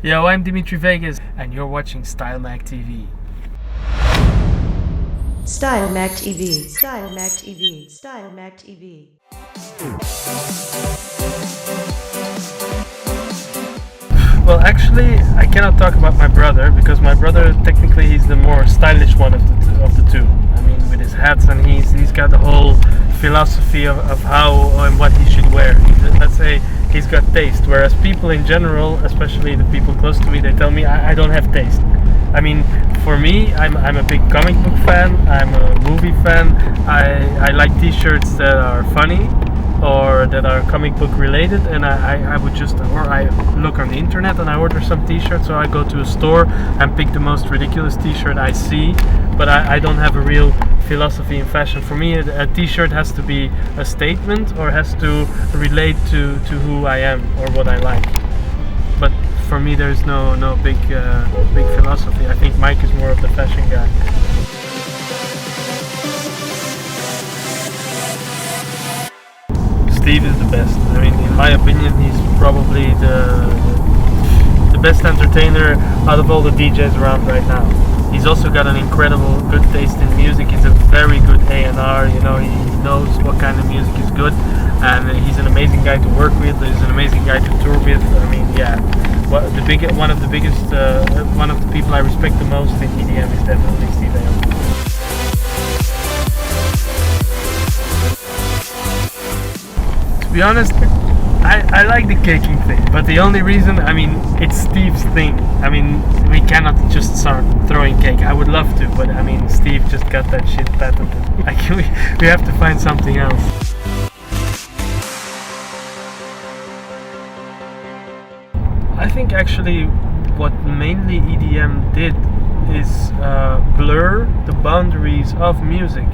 Yo, I'm Dimitri Vegas, and you're watching StyleMag TV. StyleMag TV. StyleMag TV. StyleMag TV. Well, actually, I cannot talk about my brother because my brother, technically, he's the more stylish one of the two. I mean, with his hats, and he's got the whole philosophy of how and what he should wear. Let's say he's got taste, whereas people in general, especially the people close to me, they tell me I don't have taste. I mean, for me, I'm a big comic book fan, I'm a movie fan, I like t-shirts that are funny or that are comic book related, and I would just, or I look on the internet and I order some t-shirts, or I go to a store and pick the most ridiculous t-shirt I see, but I don't have a real philosophy in fashion. For me, a t-shirt has to be a statement or has to relate to who I am or what I like. But for me, there's no big philosophy. I think Mike is more of the fashion guy. Steve is the best. I mean, in my opinion, he's probably the best entertainer out of all the DJs around right now. He's also got an incredible good taste in music. He's a very good A&R, you know, he knows what kind of music is good, and he's an amazing guy to work with. He's an amazing guy to tour with. I mean, yeah, one of the people I respect the most in EDM is definitely Steve Aoki. To be honest, I like the caking thing, but the only reason, I mean, it's Steve's thing. I mean, we cannot just start throwing cake. I would love to, but I mean, Steve just got that shit patented. Like, we have to find something else. I think actually what mainly EDM did is blur the boundaries of music.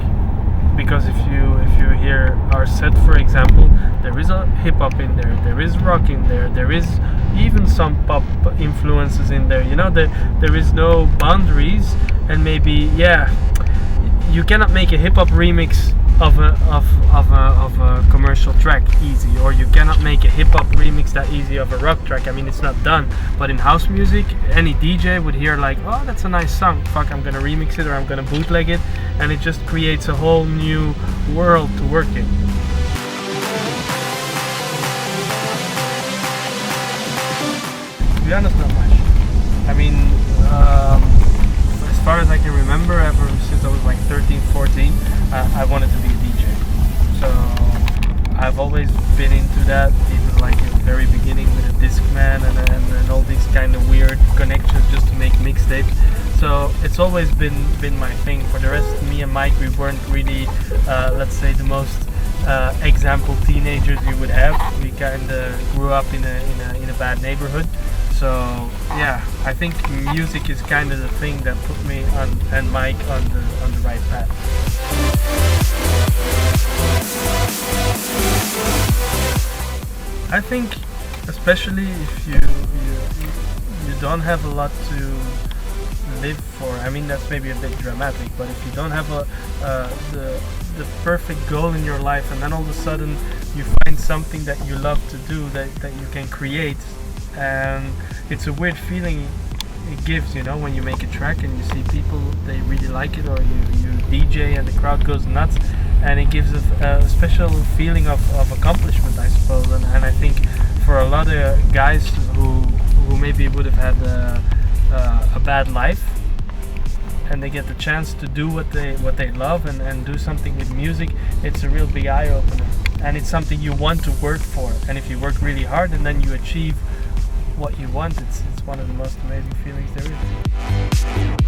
Because if you hear our set, for example, there is a hip-hop in there, there is rock in there, there is even some pop influences in there, you know, there is no boundaries, and maybe, yeah, you cannot make a hip-hop remix of a commercial track easy, or you cannot make a hip-hop remix that easy of a rock track. I mean, it's not done. But in house music, any DJ would hear like, oh, that's a nice song, fuck, I'm gonna remix it or I'm gonna bootleg it, and it just creates a whole new world to work in. To be honest, not much. I mean, as far as I can remember, ever since I was like 13, 14, I wanted to be a DJ. So I've always been into that, even like in the very beginning with a Discman and all these kind of weird connections just to make mixtapes. So it's always been my thing. For the rest, me and Mike, we weren't really, let's say, the most example teenagers you would have. We kind of grew up in a bad neighborhood. So yeah, I think music is kind of the thing that put me and Mike on the right path. I think, especially if you don't have a lot to live for. I mean, that's maybe a bit dramatic, but if you don't have the perfect goal in your life, and then all of a sudden you find something that you love to do that you can create, and it's a weird feeling it gives, you know, when you make a track and you see people, they really like it, or you DJ and the crowd goes nuts, and it gives a special feeling of accomplishment, I suppose. And I think for a lot of guys who maybe would have had a bad life, and they get the chance to do what they love and do something with music, it's a real big eye opener, and it's something you want to work for. And if you work really hard and then you achieve what you want, it's one of the most amazing feelings there is.